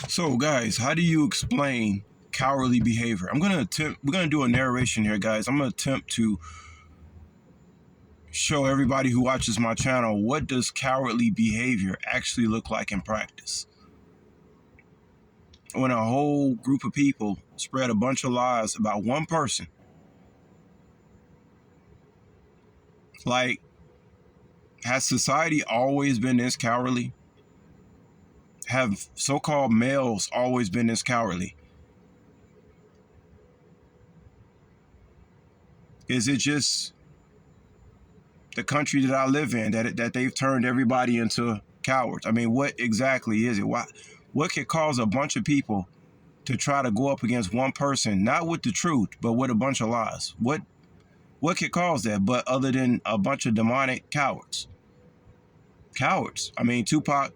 So, guys, how do you explain cowardly behavior? We're gonna do a narration here, guys. I'm gonna attempt to show everybody who watches my channel what does cowardly behavior actually look like in practice. When a whole group of people spread a bunch of lies about one person, like, has society always been this cowardly? Have so-called males always been this cowardly? Is it just the country that I live in that they've turned everybody into cowards? I mean, what exactly is it? What could cause a bunch of people to try to go up against one person, not with the truth, but with a bunch of lies? What could cause that, but other than a bunch of demonic cowards? Cowards. I mean, Tupac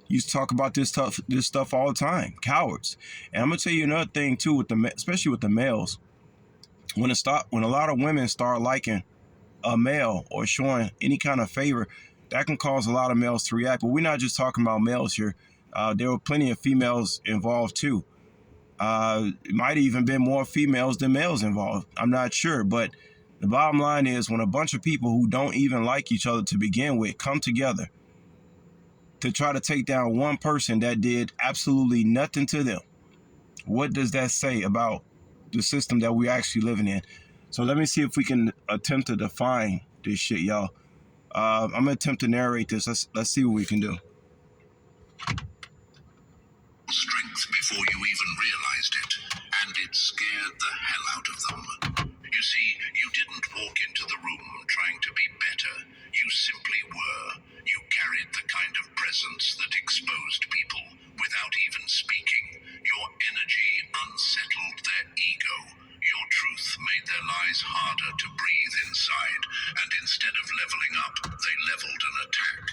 used to talk about this stuff all the time. Cowards. And I'm gonna tell you another thing too, especially with the males. When a lot of women start liking a male or showing any kind of favor, that can cause a lot of males to react. But we're not just talking about males here. There were plenty of females involved too. It might even been more females than males involved. I'm not sure. But the bottom line is, when a bunch of people who don't even like each other to begin with come together to try to take down one person that did absolutely nothing to them, what does that say about the system that we're actually living in? So let me see if we can attempt to define this shit, y'all. I'm gonna attempt to narrate this. Let's see what we can do. Strength before you even realized it, and it scared the hell out of them. You see, you didn't walk into the room trying to be better. You simply were. You carried the kind of presence that exposed people without even speaking. Your energy unsettled their ego. Your truth made their lies harder to breathe inside, and instead of leveling up, they leveled an attack.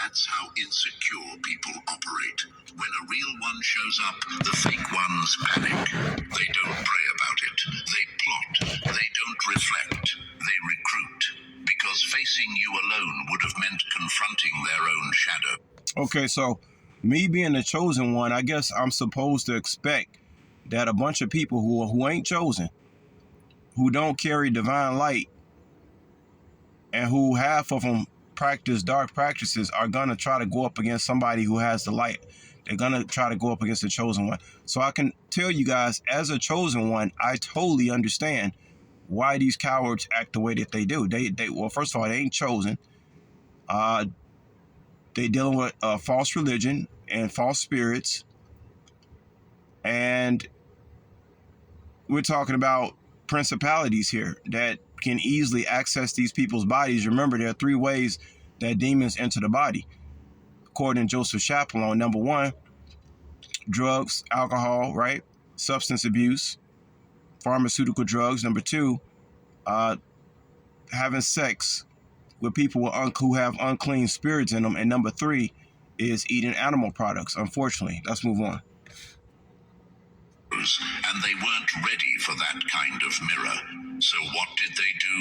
That's how insecure people operate. When a real one shows up, the fake ones panic. They don't pray about it. They plot. They don't reflect. They recruit. Because facing you alone would have meant confronting their own shadow. Okay, so me being the chosen one, I guess I'm supposed to expect that a bunch of people who ain't chosen, who don't carry divine light, and who half of them practice dark practices, are gonna try to go up against somebody who has the light. They're gonna try to go up against the chosen one. So I can tell you guys, as a chosen one, I totally understand why these cowards act the way that they do. Well, first of all, they ain't chosen. They dealing with false religion and false spirits, and we're talking about principalities here that can easily access these people's bodies. Remember, there are 3 ways that demons enter the body, according to Joseph Chaplin. Number 1, drugs, alcohol, right? Substance abuse, pharmaceutical drugs. Number 2, having sex with people who have unclean spirits in them. And number 3 is eating animal products. Unfortunately, let's move on. And they weren't ready for that kind of mirror. So what did they do?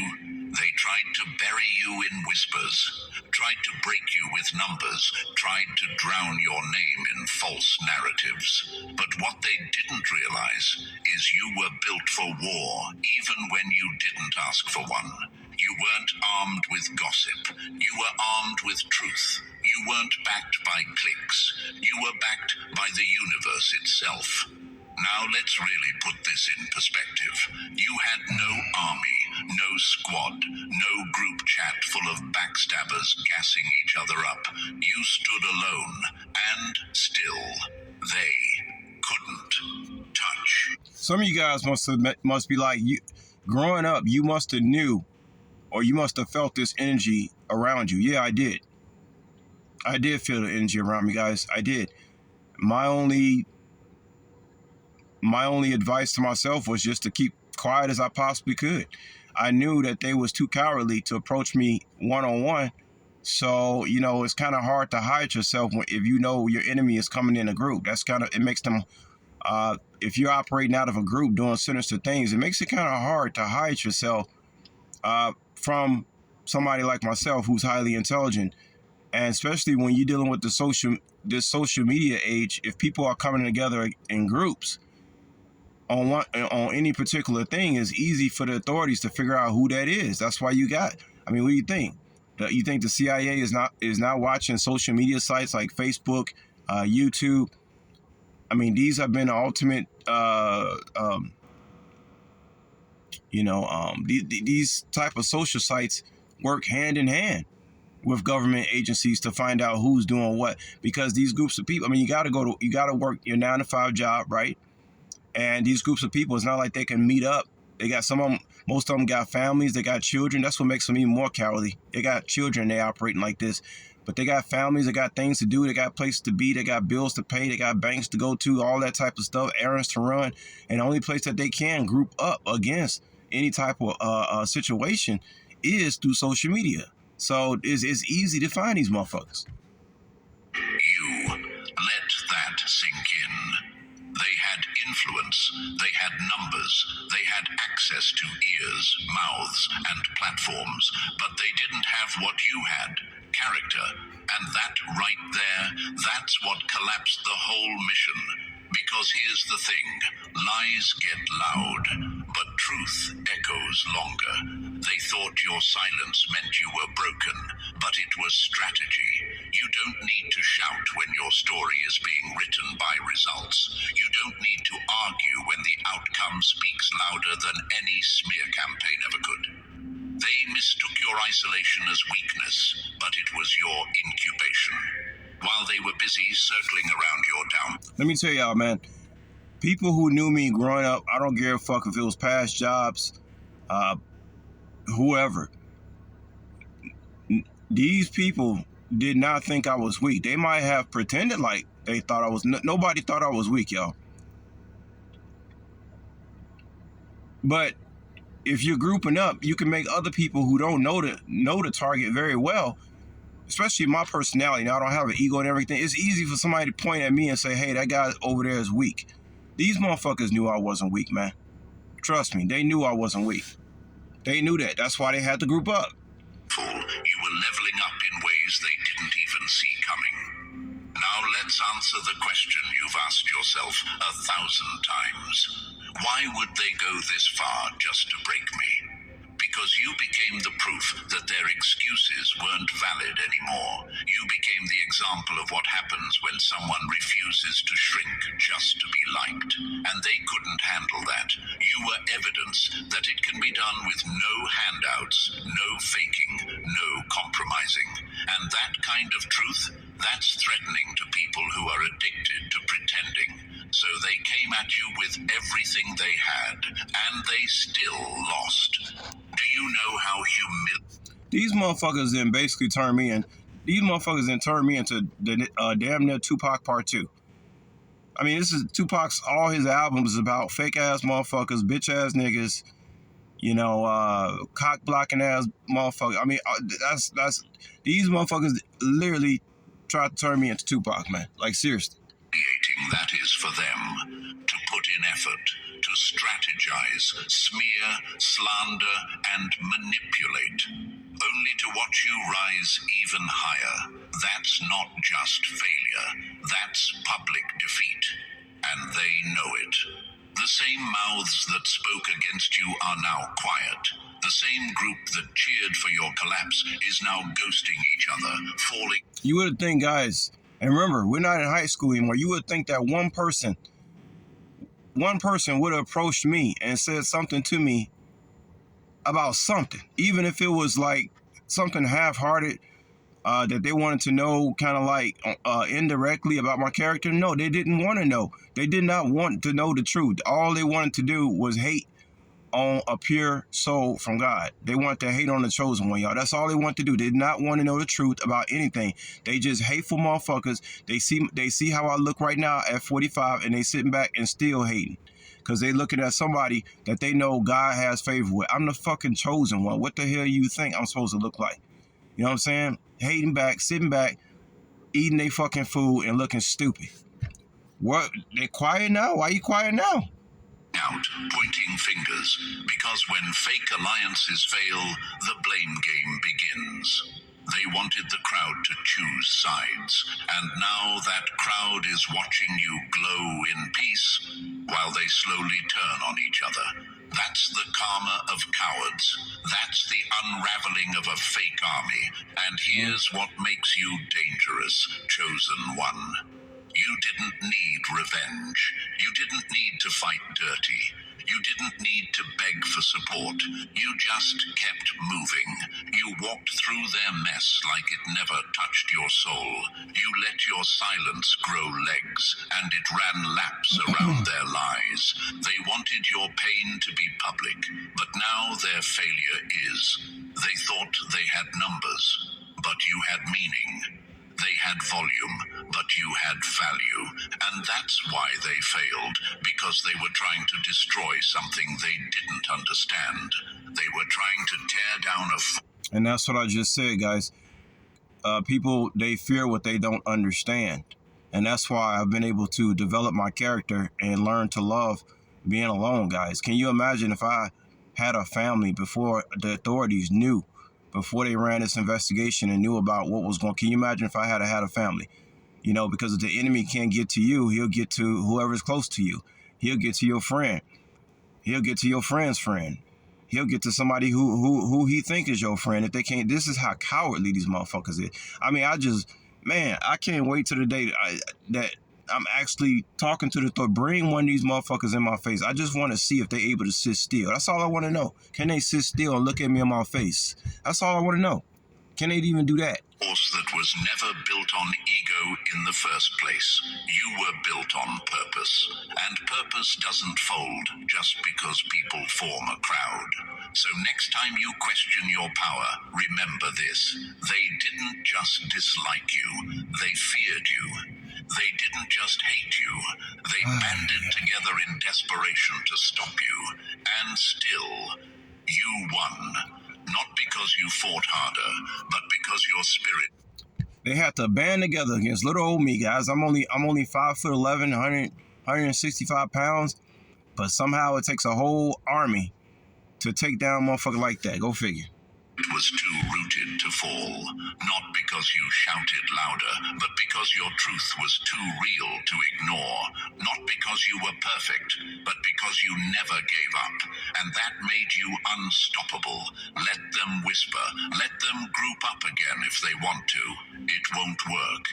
They tried to bury you in whispers, tried to break you with numbers, tried to drown your name in false narratives. But what they didn't realize is you were built for war, even when you didn't ask for one. You weren't armed with gossip. You were armed with truth. You weren't backed by cliques. You were backed by the universe itself. Now let's really put this in perspective. You had no army, no squad, no group chat full of backstabbers gassing each other up. You stood alone, and still, they couldn't touch. Some of you guys must be like, you growing up, you must have knew, or you must have felt this energy around you. Yeah, I did. I did feel the energy around me, guys. I did. My only advice to myself was just to keep quiet as I possibly could. I knew that they was too cowardly to approach me one-on-one. So, it's kind of hard to hide yourself if you know your enemy is coming in a group. It makes them, if you're operating out of a group doing sinister things, it makes it kind of hard to hide yourself from somebody like myself who's highly intelligent And especially when you're dealing with this social media age, if people are coming together in groups on any particular thing, it's easy for the authorities to figure out who that is. That's why you got. I mean, what do you think? You think the CIA is not watching social media sites like Facebook, YouTube? I mean, these have been the ultimate. These type of social sites work hand in hand with government agencies to find out who's doing what, because these groups of people, I mean, you got to work your 9 to 5 job, right? And these groups of people, it's not like they can meet up. They got most of them got families, they got children. That's what makes them even more cowardly. They got children, they operating like this, but they got families, they got things to do, they got places to be, they got bills to pay, they got banks to go to, all that type of stuff, errands to run. And the only place that they can group up against any type of situation is through social media. So it's easy to find these motherfuckers. You let that sink in. They had influence, they had numbers, they had access to ears, mouths, and platforms, but they didn't have what you had, character. And that right there, that's what collapsed the whole mission. Because here's the thing, lies get loud, but truth echoes longer. They thought your silence meant you were broken, but it was strategy. You don't need to shout when your story is being written by results. You don't need to argue when the outcome speaks louder than any smear campaign ever could. They mistook your isolation as weakness, but it was your incubation. While they were busy circling around your down. Let me tell y'all, man, people who knew me growing up, I don't give a fuck if it was past jobs, whoever. These people did not think I was weak. They might have pretended like they thought I was. Nobody thought I was weak, y'all. But if you're grouping up, you can make other people who don't know the target very well. Especially my personality. Now, I don't have an ego and everything. It's easy for somebody to point at me and say, hey, that guy over there is weak. These motherfuckers knew I wasn't weak, man. Trust me, they knew I wasn't weak. They knew that. That's why they had to group up. You were leveling up in ways they didn't even see coming. Now let's answer the question you've asked yourself 1,000 times. Why would they go this far just to break me? Because you became the proof that their excuses weren't valid anymore. You became the example of what happens when someone refuses to shrink just to be liked. And they couldn't handle that. You were evidence that it can be done with no handouts, no faking, no compromising. And that kind of truth, that's threatening to people who are addicted to pretending. So they came at you with everything they had, and they still lost. Do you know how these motherfuckers then basically turned me in. These motherfuckers then turned me into the damn near Tupac Part 2. I mean, this is Tupac's, all his albums about fake ass motherfuckers, bitch ass niggas, cock blocking ass motherfuckers. I mean, that's these motherfuckers literally tried to turn me into Tupac, man. Like, seriously. That is for them to put in effort, to strategize, smear, slander, and manipulate, only to watch you rise even higher. That's not just failure, that's public defeat, and they know it. The same mouths that spoke against you are now quiet. The same group that cheered for your collapse is now ghosting each other, falling. You would think, guys, and remember, we're not in high school anymore. You would think that one person would have approached me and said something to me about something, even if it was like something half-hearted, that they wanted to know kind of like indirectly about my character. No, they didn't want to know. They did not want to know the truth. All they wanted to do was hate on a pure soul from God. They want to hate on the chosen one, y'all. That's all they want to do. They did not want to know the truth about anything. They just hateful motherfuckers. They see how I look right now at 45, and they sitting back and still hating. Because they looking at somebody that they know God has favor with. I'm the fucking chosen one. What the hell you think I'm supposed to look like? You know what I'm saying? Hating back, sitting back, eating they fucking food and looking stupid. What? They quiet now? Why you quiet now? Out, pointing fingers, because when fake alliances fail, the blame game begins. They wanted the crowd to choose sides, and now that crowd is watching you glow in peace while they slowly turn on each other. That's the karma of cowards. That's the unraveling of a fake army. And here's what makes you dangerous, chosen one. You didn't need revenge. You didn't need to fight dirty. You didn't need to beg for support. You just kept moving. You walked through their mess like it never touched your soul. You let your silence grow legs, and it ran laps around their lies. They wanted your pain to be public, but now their failure is. They thought they had numbers, but you had meaning. They had volume, but you had value. And that's why they failed, because they were trying to destroy something they didn't understand. They were trying to tear down a... And that's what I just said, guys. People, they fear what they don't understand. And that's why I've been able to develop my character and learn to love being alone, guys. Can you imagine if I had a family before the authorities knew? Before they ran this investigation and knew about what was going on. Can you imagine if I had a family? You know, because if the enemy can't get to you, he'll get to whoever's close to you. He'll get to your friend. He'll get to your friend's friend. He'll get to somebody who he think is your friend. If they can't, this is how cowardly these motherfuckers is. I mean, I can't wait till the day that I'm actually talking to the thought. Bring one of these motherfuckers in my face. I just want to see if they're able to sit still. That's all I want to know. Can they sit still and look at me in my face? That's all I want to know. Can they even do that? Force that was never built on ego in the first place. You were built on purpose. And purpose doesn't fold just because people form a crowd. So next time you question your power, remember this. They didn't just dislike you. They feared you. They didn't just hate you. They banded together in desperation to stop you. And still, you won. Not because you fought harder, but because your spirit... They had to band together against little old me, guys. I'm only 5'11", 165 pounds, but somehow it takes a whole army to take down a motherfucker like that. Go figure. It was too rooted to fall, not because you shouted louder, but because your truth was too real to ignore, not because you were perfect, but because you never gave up, and that made you unstoppable. Let them whisper, let them group up again if they want to. It won't work,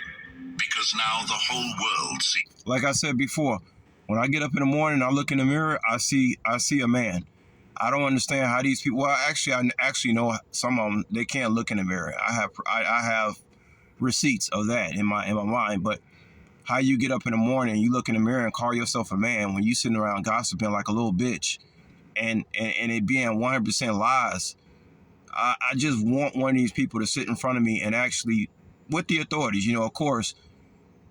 because now the whole world sees... Like I said before, when I get up in the morning, I look in the mirror, I see a man. I don't understand how these people. Well, actually, I actually know some of them. They can't look in the mirror. I have receipts of that in my mind. But how you get up in the morning, you look in the mirror and call yourself a man when you sitting around gossiping like a little bitch, and it being 100% lies. I just want one of these people to sit in front of me and actually, with the authorities, you know, of course,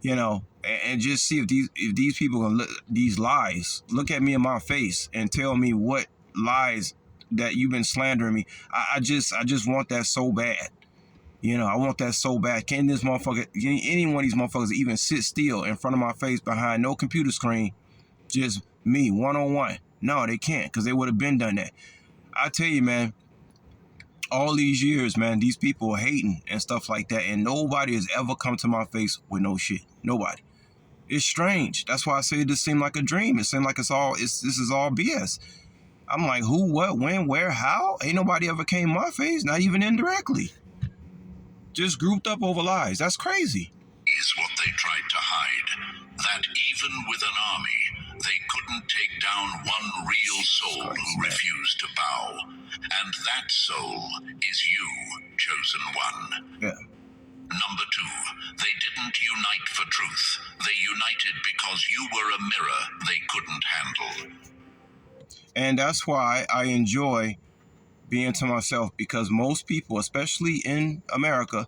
you know, and just see if these people can these lies look at me in my face and tell me what lies that you've been slandering me. I just want that so bad. You know, I want that so bad. Can any one of these motherfuckers even sit still in front of my face behind no computer screen? Just me, one-on-one. No, they can't, because they would have been done that. I tell you, man, all these years, man, these people are hating and stuff like that, and nobody has ever come to my face with no shit. Nobody. It's strange. That's why I say it just seemed like a dream. It seemed like this is all BS. I'm like, who, what, when, where, how? Ain't nobody ever came my face, not even indirectly. Just grouped up over lies. That's crazy. Is what they tried to hide. That even with an army, they couldn't take down one real soul who refused to bow. And that soul is you, chosen one. Yeah. Number two, they didn't unite for truth. They united because you were a mirror they couldn't handle. And that's why I enjoy being to myself, because most people, especially in America,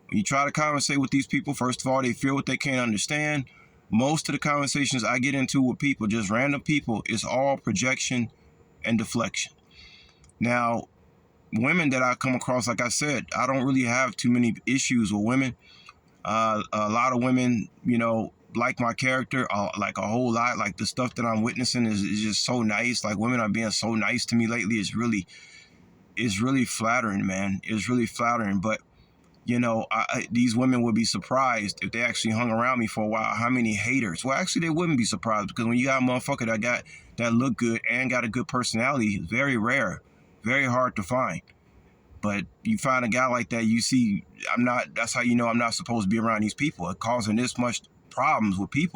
when you try to conversate with these people, first of all, they fear what they can't understand. Most of the conversations I get into with people, just random people, is all projection and deflection. Now, women that I come across, like I said, I don't really have too many issues with women. A lot of women, you know, like my character, like a whole lot. Like the stuff that I'm witnessing is just so nice. Like women are being so nice to me lately. It's really flattering, man. It's really flattering. But these women would be surprised if they actually hung around me for a while. How many haters? Well, actually, they wouldn't be surprised, because when you got a motherfucker that look good and got a good personality, it's very rare, very hard to find. But you find a guy like that, you see, that's how you know I'm not supposed to be around these people. It causing this much problems with people.